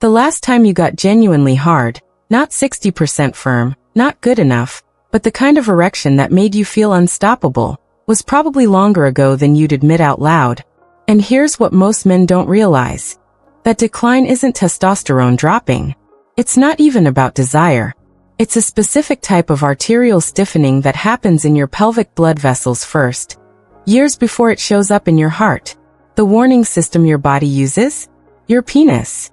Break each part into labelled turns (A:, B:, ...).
A: The last time you got genuinely hard, not 60% firm, not good enough, but the kind of erection that made you feel unstoppable, was probably longer ago than you'd admit out loud. And here's what most men don't realize. That decline isn't testosterone dropping. It's not even about desire. It's a specific type of arterial stiffening that happens in your pelvic blood vessels first, years before it shows up in your heart. The warning system your body uses? Your penis.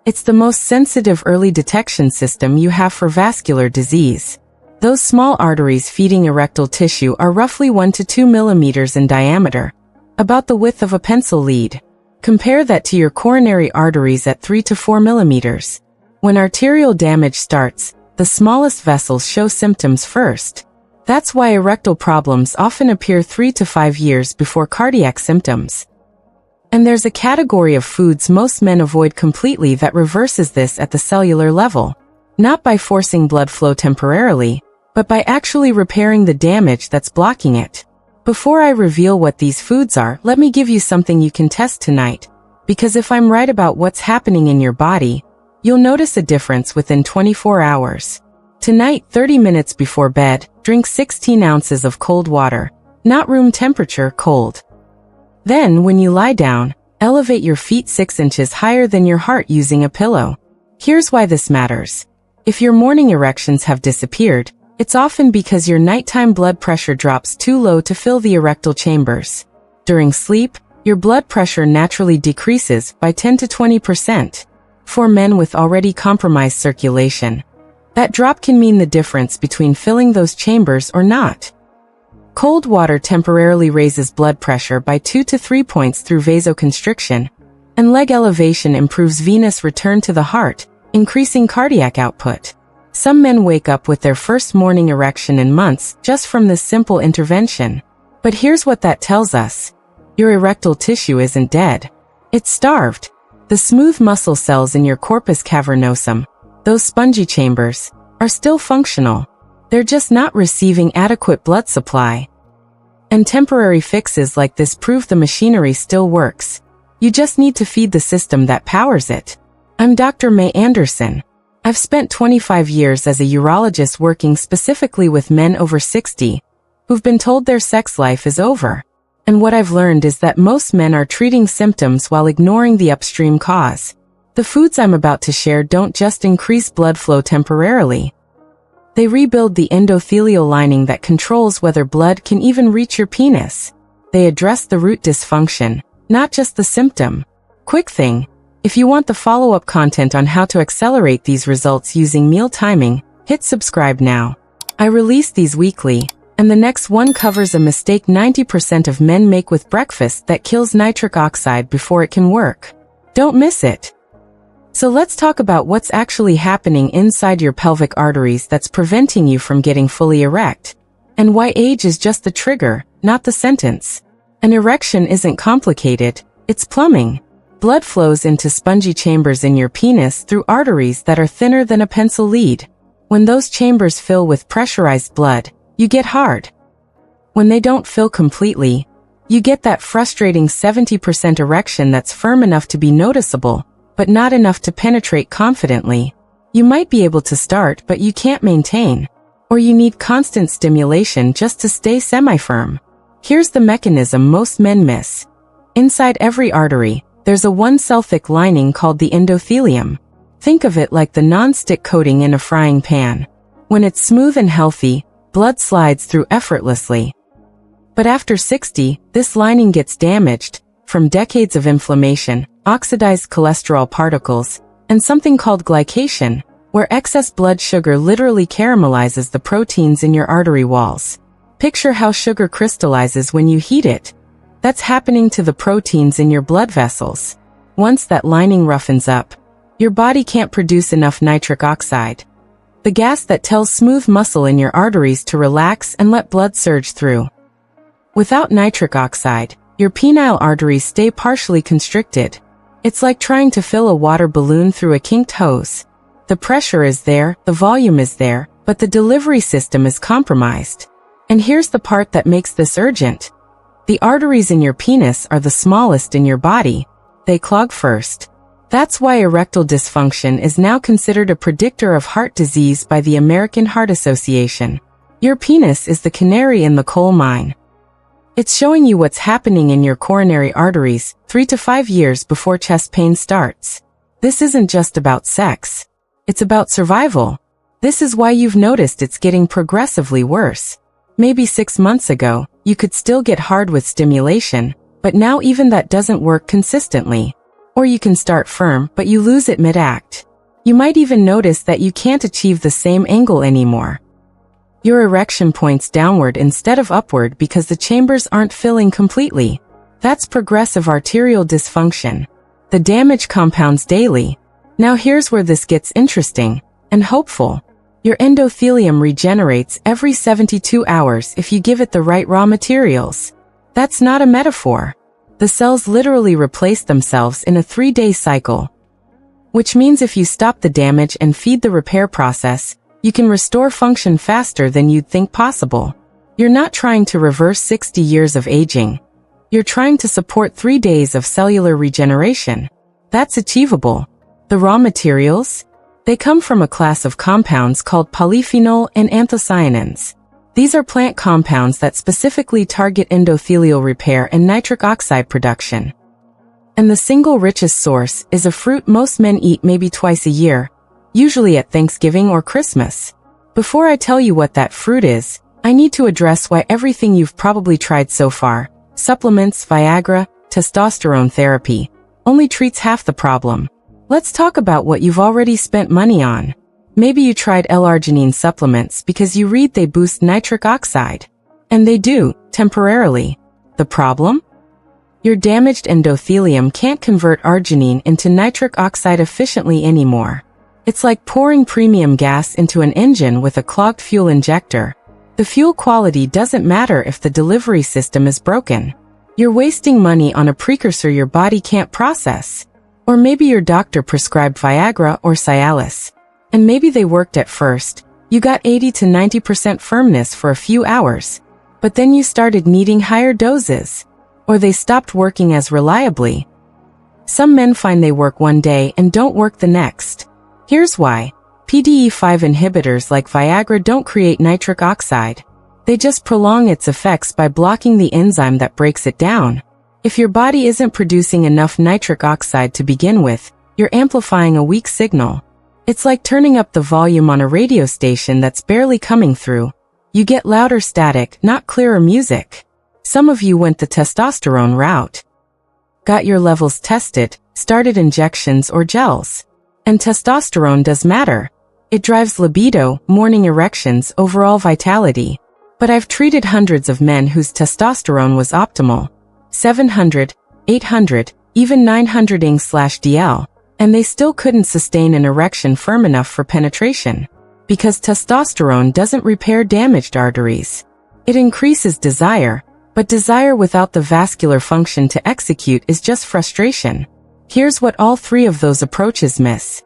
A: It's the most sensitive early detection system you have for vascular disease. Those small arteries feeding erectile tissue are roughly 1 to 2 millimeters in diameter, about the width of a pencil lead. Compare that to your coronary arteries at 3 to 4 millimeters. When arterial damage starts, the smallest vessels show symptoms first. That's why erectile problems often appear 3 to 5 years before cardiac symptoms. And there's a category of foods most men avoid completely that reverses this at the cellular level. Not by forcing blood flow temporarily, but by actually repairing the damage that's blocking it. Before I reveal what these foods are, let me give you something you can test tonight. Because if I'm right about what's happening in your body, you'll notice a difference within 24 hours. Tonight, 30 minutes before bed, drink 16 ounces of cold water, not room temperature cold. Then, when you lie down, elevate your feet 6 inches higher than your heart using a pillow. Here's why this matters. If your morning erections have disappeared, it's often because your nighttime blood pressure drops too low to fill the erectile chambers. During sleep, your blood pressure naturally decreases by 10 to 20%. For men with already compromised circulation, that drop can mean the difference between filling those chambers or not. Cold water temporarily raises blood pressure by 2 to 3 points through vasoconstriction, and leg elevation improves venous return to the heart, increasing cardiac output. Some men wake up with their first morning erection in months just from this simple intervention. But here's what that tells us. Your erectile tissue isn't dead. It's starved. The smooth muscle cells in your corpus cavernosum, those spongy chambers, are still functional. They're just not receiving adequate blood supply. And temporary fixes like this prove the machinery still works. You just need to feed the system that powers it. I'm Dr. Mei Anderson. I've spent 25 years as a urologist working specifically with men over 60 who've been told their sex life is over. And what I've learned is that most men are treating symptoms while ignoring the upstream cause. The foods I'm about to share don't just increase blood flow temporarily. They rebuild the endothelial lining that controls whether blood can even reach your penis. They address the root dysfunction, not just the symptom. Quick thing. If you want the follow-up content on how to accelerate these results using meal timing, hit subscribe now. I release these weekly, and the next one covers a mistake 90% of men make with breakfast that kills nitric oxide before it can work. Don't miss it. So let's talk about what's actually happening inside your pelvic arteries that's preventing you from getting fully erect, and why age is just the trigger, not the sentence. An erection isn't complicated, it's plumbing. Blood flows into spongy chambers in your penis through arteries that are thinner than a pencil lead. When those chambers fill with pressurized blood, you get hard. When they don't fill completely, you get that frustrating 70% erection that's firm enough to be noticeable, but not enough to penetrate confidently. You might be able to start, but you can't maintain. Or you need constant stimulation just to stay semi-firm. Here's the mechanism most men miss. Inside every artery, there's a one-cell thick lining called the endothelium. Think of it like the non-stick coating in a frying pan. When it's smooth and healthy, blood slides through effortlessly. But after 60, this lining gets damaged from decades of inflammation, oxidized cholesterol particles, and something called glycation, where excess blood sugar literally caramelizes the proteins in your artery walls. Picture how sugar crystallizes when you heat it. That's happening to the proteins in your blood vessels. Once that lining roughens up, your body can't produce enough nitric oxide, the gas that tells smooth muscle in your arteries to relax and let blood surge through. Without nitric oxide, your penile arteries stay partially constricted. It's like trying to fill a water balloon through a kinked hose. The pressure is there, the volume is there, but the delivery system is compromised. And here's the part that makes this urgent. The arteries in your penis are the smallest in your body. They clog first. That's why erectile dysfunction is now considered a predictor of heart disease by the American Heart Association. Your penis is the canary in the coal mine. It's showing you what's happening in your coronary arteries 3 to 5 years before chest pain starts. This isn't just about sex. It's about survival. This is why you've noticed it's getting progressively worse. Maybe 6 months ago, you could still get hard with stimulation, but now even that doesn't work consistently. Or you can start firm, but you lose it mid-act. You might even notice that you can't achieve the same angle anymore. Your erection points downward instead of upward because the chambers aren't filling completely. That's progressive arterial dysfunction. The damage compounds daily. Now here's where this gets interesting and hopeful. Your endothelium regenerates every 72 hours if you give it the right raw materials. That's not a metaphor. The cells literally replace themselves in a 3-day cycle. Which means if you stop the damage and feed the repair process, you can restore function faster than you'd think possible. You're not trying to reverse 60 years of aging. You're trying to support 3 days of cellular regeneration. That's achievable. The raw materials? They come from a class of compounds called polyphenol and anthocyanins. These are plant compounds that specifically target endothelial repair and nitric oxide production. And the single richest source is a fruit most men eat maybe twice a year, usually at Thanksgiving or Christmas. Before I tell you what that fruit is, I need to address why everything you've probably tried so far, supplements, Viagra, testosterone therapy, only treats half the problem. Let's talk about what you've already spent money on. Maybe you tried L-arginine supplements because you read they boost nitric oxide. And they do, temporarily. The problem? Your damaged endothelium can't convert arginine into nitric oxide efficiently anymore. It's like pouring premium gas into an engine with a clogged fuel injector. The fuel quality doesn't matter if the delivery system is broken. You're wasting money on a precursor your body can't process. Or maybe your doctor prescribed Viagra or Cialis. And maybe they worked at first. You got 80 to 90% firmness for a few hours. But then you started needing higher doses. Or they stopped working as reliably. Some men find they work one day and don't work the next. Here's why. PDE5 inhibitors like Viagra don't create nitric oxide. They just prolong its effects by blocking the enzyme that breaks it down. If your body isn't producing enough nitric oxide to begin with, you're amplifying a weak signal. It's like turning up the volume on a radio station that's barely coming through. You get louder static, not clearer music. Some of you went the testosterone route. Got your levels tested, started injections or gels. And testosterone does matter. It drives libido, morning erections, overall vitality. But I've treated hundreds of men whose testosterone was optimal. 700, 800, even 900 ing/DL. And they still couldn't sustain an erection firm enough for penetration. Because testosterone doesn't repair damaged arteries. It increases desire, but desire without the vascular function to execute is just frustration. Here's what all three of those approaches miss.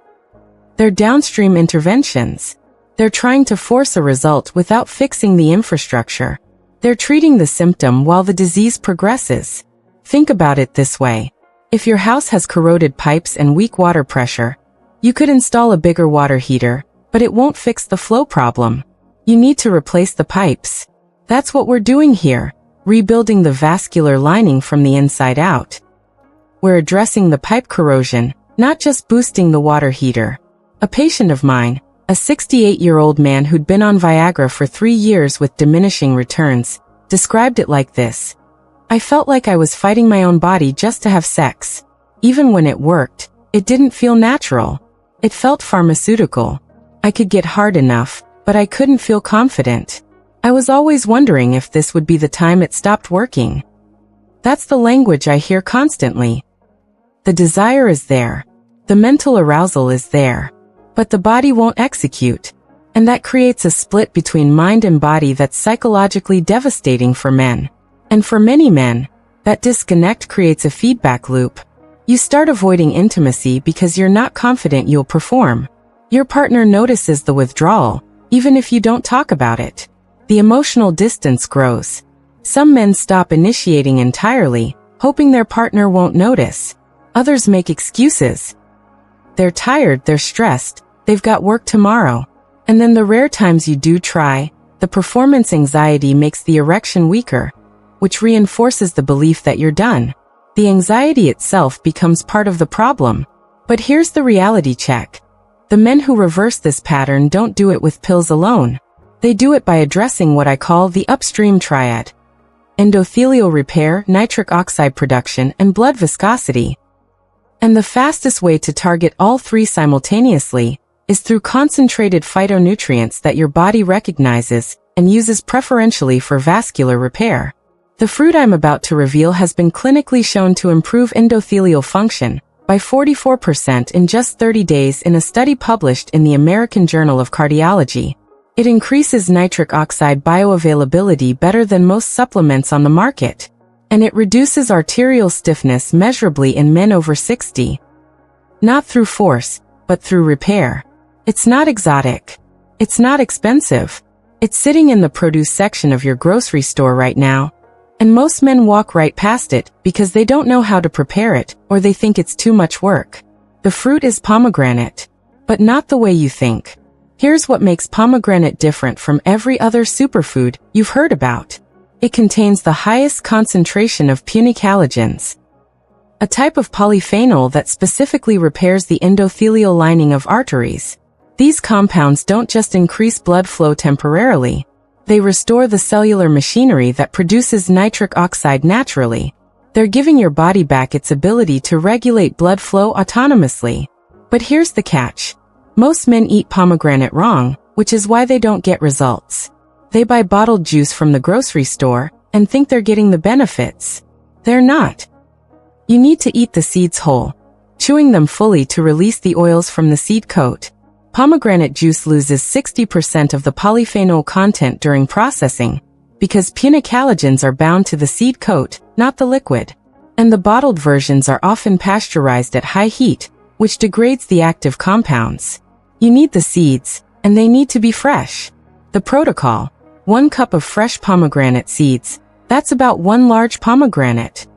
A: They're downstream interventions. They're trying to force a result without fixing the infrastructure. They're treating the symptom while the disease progresses. Think about it this way. If your house has corroded pipes and weak water pressure, you could install a bigger water heater, but it won't fix the flow problem. You need to replace the pipes. That's what we're doing here, rebuilding the vascular lining from the inside out. We're addressing the pipe corrosion, not just boosting the water heater. A patient of mine, a 68-year-old man who'd been on Viagra for 3 years with diminishing returns, described it like this. I felt like I was fighting my own body just to have sex. Even when it worked, it didn't feel natural. It felt pharmaceutical. I could get hard enough, but I couldn't feel confident. I was always wondering if this would be the time it stopped working. That's the language I hear constantly. The desire is there. The mental arousal is there. But the body won't execute. And that creates a split between mind and body that's psychologically devastating for men. And for many men, that disconnect creates a feedback loop. You start avoiding intimacy because you're not confident you'll perform. Your partner notices the withdrawal, even if you don't talk about it. The emotional distance grows. Some men stop initiating entirely, hoping their partner won't notice. Others make excuses. They're tired, they're stressed, they've got work tomorrow. And then the rare times you do try, the performance anxiety makes the erection weaker, which reinforces the belief that you're done. The anxiety itself becomes part of the problem. But here's the reality check. The men who reverse this pattern don't do it with pills alone. They do it by addressing what I call the upstream triad: endothelial repair, nitric oxide production, and blood viscosity. And the fastest way to target all three simultaneously is through concentrated phytonutrients that your body recognizes and uses preferentially for vascular repair. The fruit I'm about to reveal has been clinically shown to improve endothelial function by 44% in just 30 days in a study published in the American Journal of Cardiology. It increases nitric oxide bioavailability better than most supplements on the market, and it reduces arterial stiffness measurably in men over 60. Not through force, but through repair. It's not exotic. It's not expensive. It's sitting in the produce section of your grocery store right now. And most men walk right past it because they don't know how to prepare it or they think it's too much work. The fruit is pomegranate, but not the way you think. Here's what makes pomegranate different from every other superfood you've heard about. It contains the highest concentration of punicalagins, a type of polyphenol that specifically repairs the endothelial lining of arteries. These compounds don't just increase blood flow temporarily. They restore the cellular machinery that produces nitric oxide naturally. They're giving your body back its ability to regulate blood flow autonomously. But here's the catch. Most men eat pomegranate wrong, which is why they don't get results. They buy bottled juice from the grocery store and think they're getting the benefits. They're not. You need to eat the seeds whole, chewing them fully to release the oils from the seed coat. Pomegranate juice loses 60% of the polyphenol content during processing because punicalagins are bound to the seed coat, not the liquid. And the bottled versions are often pasteurized at high heat, which degrades the active compounds. You need the seeds, and they need to be fresh. The protocol: 1 cup of fresh pomegranate seeds, that's about 1 large pomegranate.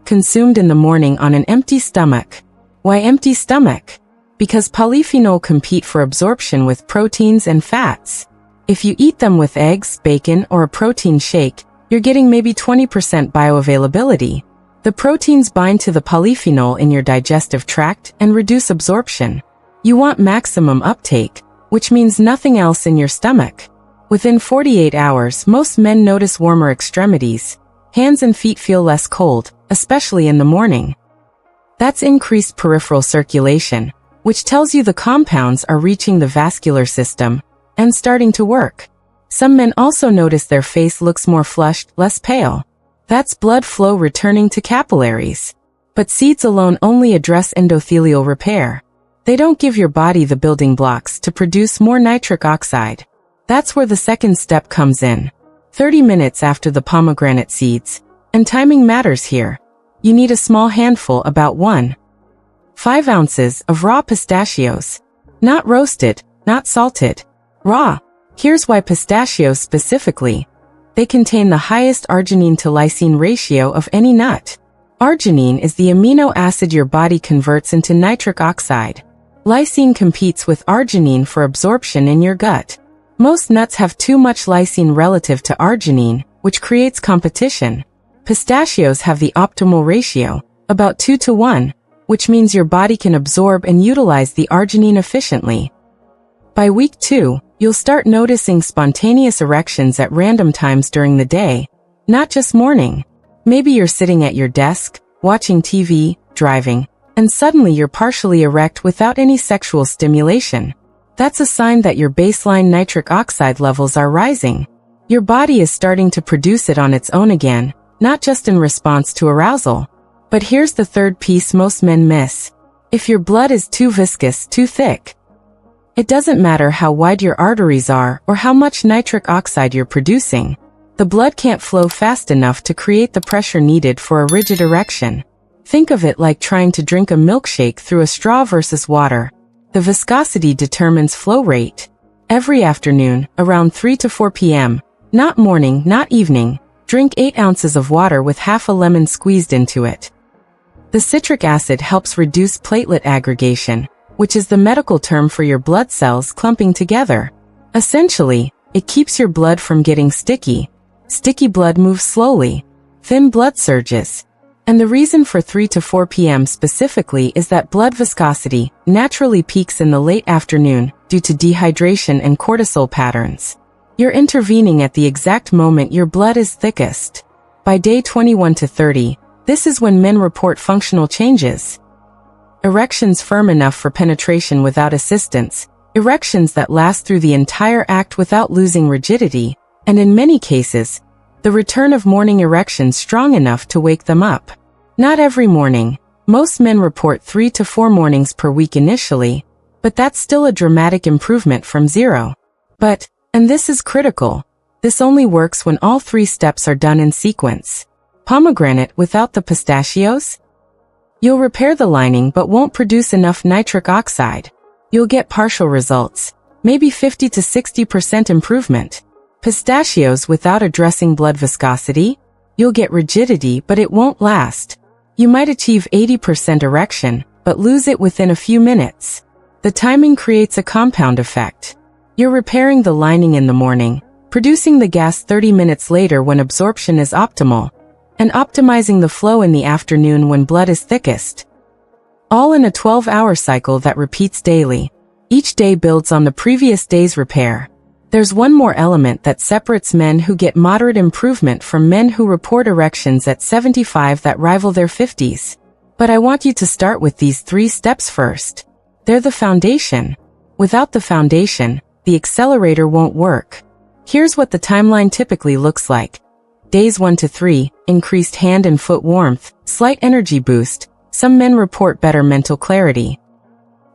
A: Consumed in the morning on an empty stomach. Why empty stomach? Because polyphenol compete for absorption with proteins and fats. If you eat them with eggs, bacon, or a protein shake, you're getting maybe 20% bioavailability. The proteins bind to the polyphenol in your digestive tract and reduce absorption. You want maximum uptake, which means nothing else in your stomach. Within 48 hours, most men notice warmer extremities. Hands and feet feel less cold, especially in the morning. That's increased peripheral circulation, which tells you the compounds are reaching the vascular system and starting to work. Some men also notice their face looks more flushed, less pale. That's blood flow returning to capillaries. But seeds alone only address endothelial repair. They don't give your body the building blocks to produce more nitric oxide. That's where the second step comes in. 30 minutes after the pomegranate seeds, and timing matters here. You need a small handful, about 1.5 ounces of raw pistachios. Not roasted, not salted. Raw. Here's why pistachios specifically. They contain the highest arginine to lysine ratio of any nut. Arginine is the amino acid your body converts into nitric oxide. Lysine competes with arginine for absorption in your gut. Most nuts have too much lysine relative to arginine, which creates competition. Pistachios have the optimal ratio, about 2 to 1, which means your body can absorb and utilize the arginine efficiently. By week 2, you'll start noticing spontaneous erections at random times during the day, not just morning. Maybe you're sitting at your desk, watching TV, driving, and suddenly you're partially erect without any sexual stimulation. That's a sign that your baseline nitric oxide levels are rising. Your body is starting to produce it on its own again, not just in response to arousal. But here's the third piece most men miss. If your blood is too viscous, too thick, it doesn't matter how wide your arteries are or how much nitric oxide you're producing. The blood can't flow fast enough to create the pressure needed for a rigid erection. Think of it like trying to drink a milkshake through a straw versus water. The viscosity determines flow rate. Every afternoon, around 3 to 4 p.m., not morning, not evening, drink 8 ounces of water with half a lemon squeezed into it. The citric acid helps reduce platelet aggregation, which is the medical term for your blood cells clumping together. Essentially, it keeps your blood from getting sticky. Sticky blood moves slowly. Thin blood surges. And the reason for 3 to 4 p.m. specifically is that blood viscosity naturally peaks in the late afternoon due to dehydration and cortisol patterns. You're intervening at the exact moment your blood is thickest. By day 21 to 30, this is when men report functional changes. Erections firm enough for penetration without assistance, erections that last through the entire act without losing rigidity, and in many cases, the return of morning erections strong enough to wake them up. Not every morning. Most men report 3 to 4 mornings per week initially, but that's still a dramatic improvement from 0. But, and this is critical, this only works when all 3 steps are done in sequence. Pomegranate without the pistachios? You'll repair the lining but won't produce enough nitric oxide. You'll get partial results, maybe 50 to 60% improvement. Pistachios without addressing blood viscosity? You'll get rigidity but it won't last. You might achieve 80% erection, but lose it within a few minutes. The timing creates a compound effect. You're repairing the lining in the morning, producing the gas 30 minutes later when absorption is optimal, and optimizing the flow in the afternoon when blood is thickest. All in a 12-hour cycle that repeats daily. Each day builds on the previous day's repair. There's one more element that separates men who get moderate improvement from men who report erections at 75 that rival their 50s. But I want you to start with these 3 steps first. They're the foundation. Without the foundation, the accelerator won't work. Here's what the timeline typically looks like. Days 1 to 3, increased hand and foot warmth, slight energy boost. Some men report better mental clarity.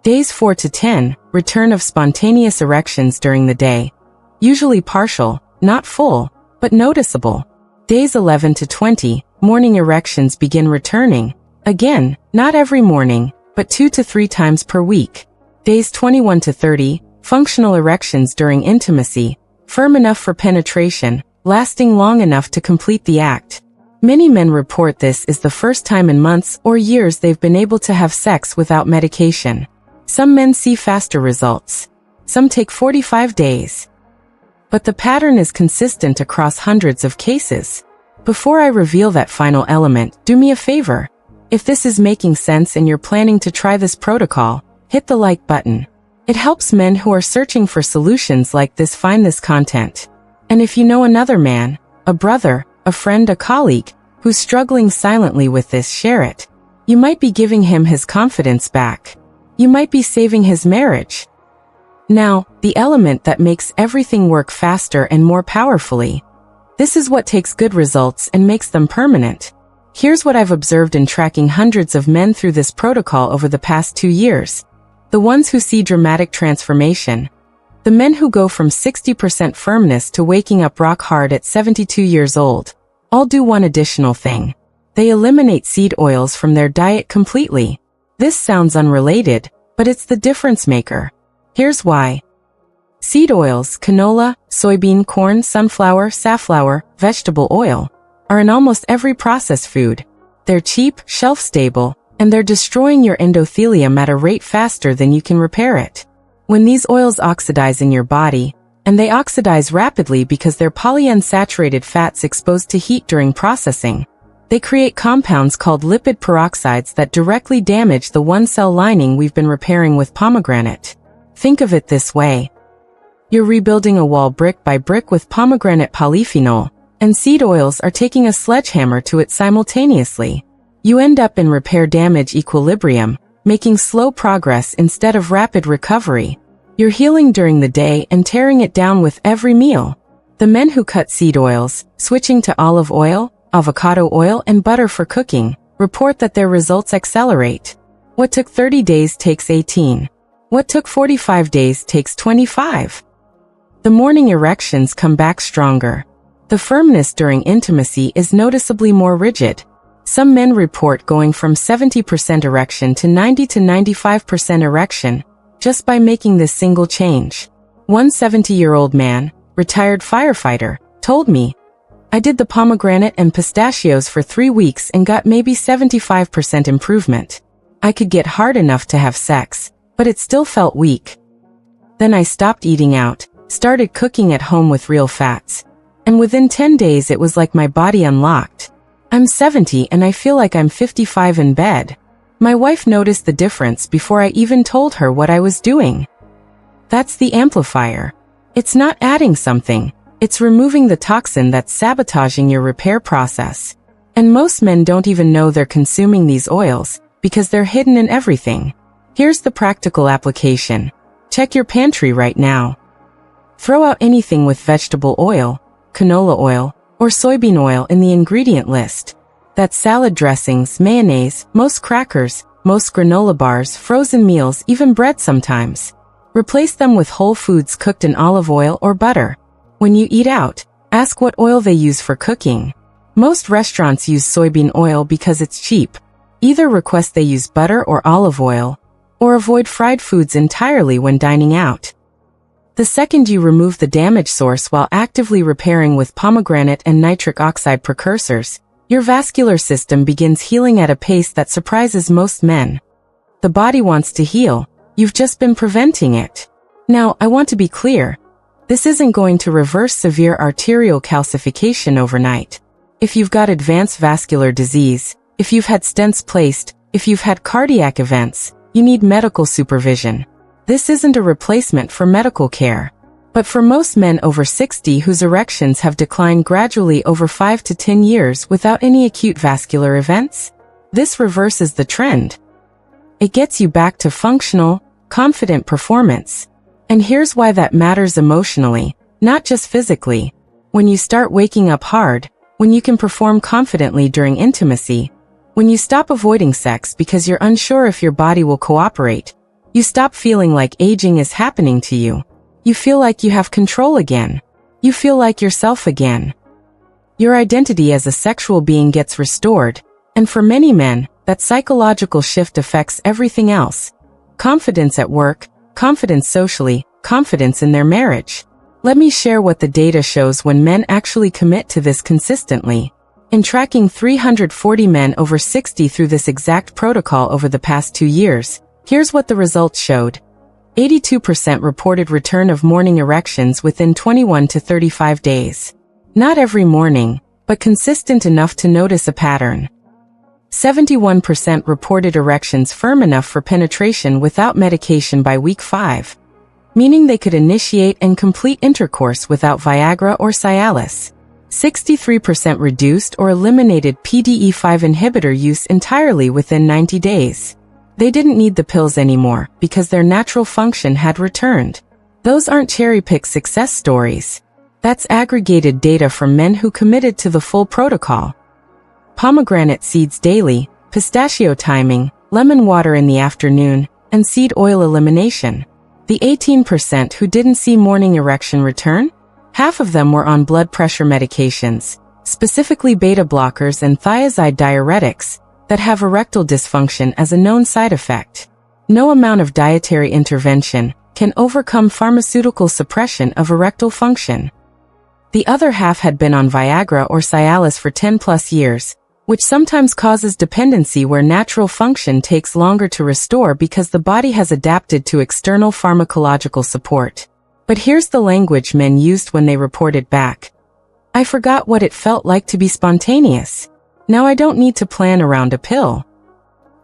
A: Days 4 to 10, return of spontaneous erections during the day. Usually partial, not full, but noticeable. Days 11 to 20, morning erections begin returning. Again, not every morning, but 2 to 3 times per week. Days 21 to 30, functional erections during intimacy, firm enough for penetration, lasting long enough to complete the act. Many men report this is the first time in months or years they've been able to have sex without medication. Some men see faster results. Some take 45 days. But the pattern is consistent across hundreds of cases. Before I reveal that final element, do me a favor. If this is making sense and you're planning to try this protocol, hit the like button. It helps men who are searching for solutions like this find this content. And if you know another man, a brother, a friend, a colleague, who's struggling silently with this, share it. You might be giving him his confidence back. You might be saving his marriage. Now, the element that makes everything work faster and more powerfully. This is what takes good results and makes them permanent. Here's what I've observed in tracking hundreds of men through this protocol over the past 2 years. The ones who see dramatic transformation. The men who go from 60% firmness to waking up rock hard at 72 years old. All do one additional thing. They eliminate seed oils from their diet completely. This sounds unrelated, but it's the difference maker. Here's why. Seed oils, canola, soybean, corn, sunflower, safflower, vegetable oil, are in almost every processed food. They're cheap, shelf-stable, and they're destroying your endothelium at a rate faster than you can repair it. When these oils oxidize in your body, and they oxidize rapidly because they're polyunsaturated fats exposed to heat during processing, they create compounds called lipid peroxides that directly damage the one-cell lining we've been repairing with pomegranate. Think of it this way. You're rebuilding a wall brick by brick with pomegranate polyphenol, and seed oils are taking a sledgehammer to it simultaneously. You end up in repair damage equilibrium, making slow progress instead of rapid recovery. You're healing during the day and tearing it down with every meal. The men who cut seed oils, switching to olive oil, avocado oil, and butter for cooking, report that their results accelerate. What took 30 days takes 18. What took 45 days takes 25. The morning erections come back stronger. The firmness during intimacy is noticeably more rigid. Some men report going from 70% erection to 90 to 95% erection just by making this single change. One 70-year-old man, retired firefighter, told me, "I did the pomegranate and pistachios for 3 weeks and got maybe 75% improvement. I could get hard enough to have sex, but it still felt weak. Then I stopped eating out, started cooking at home with real fats. And within 10 days it was like my body unlocked. I'm 70 and I feel like I'm 55 in bed. My wife noticed the difference before I even told her what I was doing. That's the amplifier. It's not adding something, it's removing the toxin that's sabotaging your repair process. And most men don't even know they're consuming these oils, because they're hidden in everything. Here's the practical application. Check your pantry right now. Throw out anything with vegetable oil, canola oil, or soybean oil in the ingredient list. That's salad dressings, mayonnaise, most crackers, most granola bars, frozen meals, even bread sometimes. Replace them with whole foods cooked in olive oil or butter. When you eat out, ask what oil they use for cooking. Most restaurants use soybean oil because it's cheap. Either request they use butter or olive oil, or avoid fried foods entirely when dining out. The second you remove the damage source while actively repairing with pomegranate and nitric oxide precursors, your vascular system begins healing at a pace that surprises most men. The body wants to heal, you've just been preventing it. Now, I want to be clear. This isn't going to reverse severe arterial calcification overnight. If you've got advanced vascular disease, if you've had stents placed, if you've had cardiac events, you need medical supervision. This isn't a replacement for medical care. But for most men over 60 whose erections have declined gradually over 5 to 10 years without any acute vascular events, this reverses the trend. It gets you back to functional, confident performance. And here's why that matters emotionally, not just physically. When you start waking up hard, when you can perform confidently during intimacy, when you stop avoiding sex because you're unsure if your body will cooperate, you stop feeling like aging is happening to you. You feel like you have control again. You feel like yourself again. Your identity as a sexual being gets restored, and for many men, that psychological shift affects everything else. Confidence at work, confidence socially, confidence in their marriage. Let me share what the data shows when men actually commit to this consistently. In tracking 340 men over 60 through this exact protocol over the past 2 years, here's what the results showed. 82% reported return of morning erections within 21 to 35 days. Not every morning, but consistent enough to notice a pattern. 71% reported erections firm enough for penetration without medication by week 5, meaning they could initiate and complete intercourse without Viagra or Cialis. 63% reduced or eliminated PDE5 inhibitor use entirely within 90 days. They didn't need the pills anymore because their natural function had returned. Those aren't cherry-picked success stories. That's aggregated data from men who committed to the full protocol. Pomegranate seeds daily, pistachio timing, lemon water in the afternoon, and seed oil elimination. The 18% who didn't see morning erection return? Half of them were on blood pressure medications, specifically beta blockers and thiazide diuretics, that have erectile dysfunction as a known side effect. No amount of dietary intervention can overcome pharmaceutical suppression of erectile function. The other half had been on Viagra or Cialis for 10 plus years, which sometimes causes dependency where natural function takes longer to restore because the body has adapted to external pharmacological support. But here's the language men used when they reported back. I forgot what it felt like to be spontaneous. Now I don't need to plan around a pill.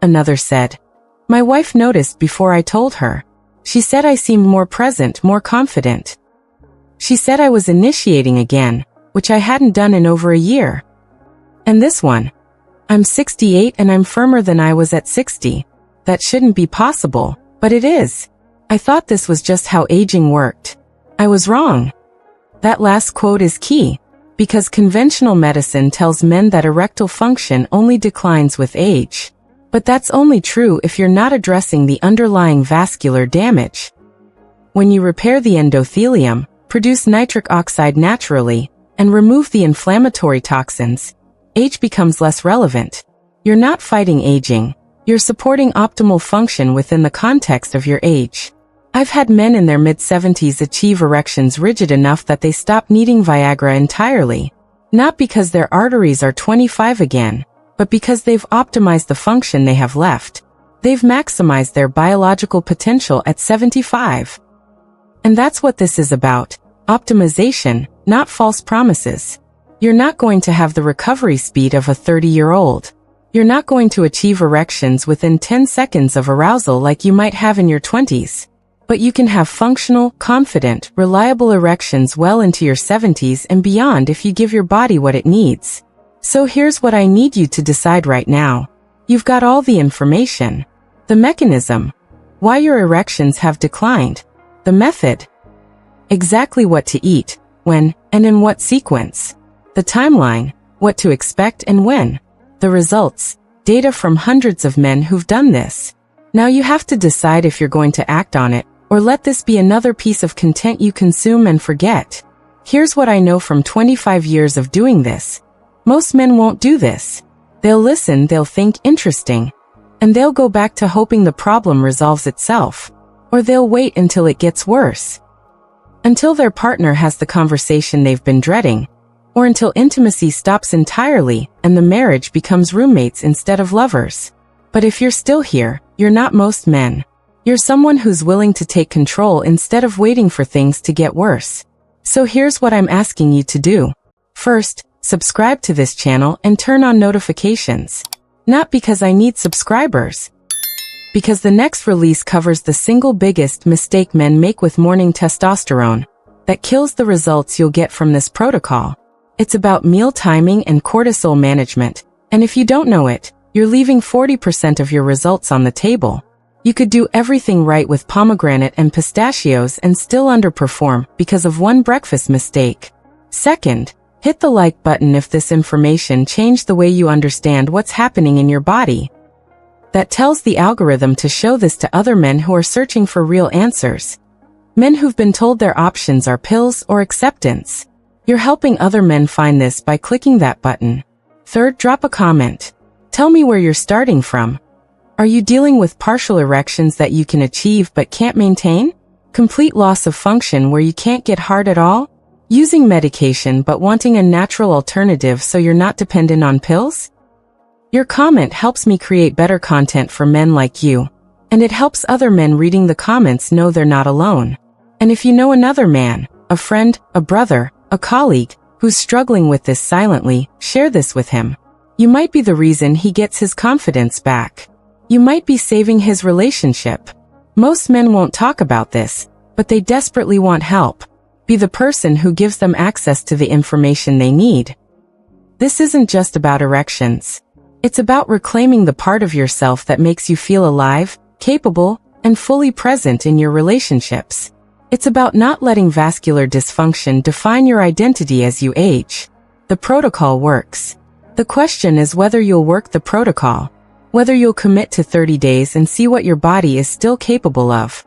A: Another said, my wife noticed before I told her. She said I seemed more present, more confident. She said I was initiating again, which I hadn't done in over a year. And this one. I'm 68 and I'm firmer than I was at 60. That shouldn't be possible, but it is. I thought this was just how aging worked. I was wrong. That last quote is key, because conventional medicine tells men that erectile function only declines with age. But that's only true if you're not addressing the underlying vascular damage. When you repair the endothelium, produce nitric oxide naturally, and remove the inflammatory toxins, age becomes less relevant. You're not fighting aging, you're supporting optimal function within the context of your age. I've had men in their mid-70s achieve erections rigid enough that they stop needing Viagra entirely. Not because their arteries are 25 again, but because they've optimized the function they have left. They've maximized their biological potential at 75. And that's what this is about. Optimization, not false promises. You're not going to have the recovery speed of a 30-year-old. You're not going to achieve erections within 10 seconds of arousal like you might have in your 20s. But you can have functional, confident, reliable erections well into your 70s and beyond if you give your body what it needs. So here's what I need you to decide right now. You've got all the information. The mechanism. Why your erections have declined. The method. Exactly what to eat, when, and in what sequence. The timeline. What to expect and when. The results. Data from hundreds of men who've done this. Now you have to decide if you're going to act on it, or let this be another piece of content you consume and forget. Here's what I know from 25 years of doing this. Most men won't do this. They'll listen, they'll think interesting, and they'll go back to hoping the problem resolves itself. Or they'll wait until it gets worse. Until their partner has the conversation they've been dreading, or until intimacy stops entirely and the marriage becomes roommates instead of lovers. But if you're still here, you're not most men. You're someone who's willing to take control instead of waiting for things to get worse. So here's what I'm asking you to do. First, subscribe to this channel and turn on notifications. Not because I need subscribers. Because the next release covers the single biggest mistake men make with morning testosterone that kills the results you'll get from this protocol. It's about meal timing and cortisol management, and if you don't know it, you're leaving 40% of your results on the table. You could do everything right with pomegranate and pistachios and still underperform because of one breakfast mistake. Second, hit the like button if this information changed the way you understand what's happening in your body. That tells the algorithm to show this to other men who are searching for real answers. Men who've been told their options are pills or acceptance. You're helping other men find this by clicking that button. Third, drop a comment. Tell me where you're starting from. Are you dealing with partial erections that you can achieve but can't maintain? Complete loss of function where you can't get hard at all? Using medication but wanting a natural alternative so you're not dependent on pills? Your comment helps me create better content for men like you, and it helps other men reading the comments know they're not alone. And if you know another man, a friend, a brother, a colleague, who's struggling with this silently, share this with him. You might be the reason he gets his confidence back. You might be saving his relationship. Most men won't talk about this, but they desperately want help. Be the person who gives them access to the information they need. This isn't just about erections. It's about reclaiming the part of yourself that makes you feel alive, capable, and fully present in your relationships. It's about not letting vascular dysfunction define your identity as you age. The protocol works. The question is whether you'll work the protocol, whether you'll commit to 30 days and see what your body is still capable of.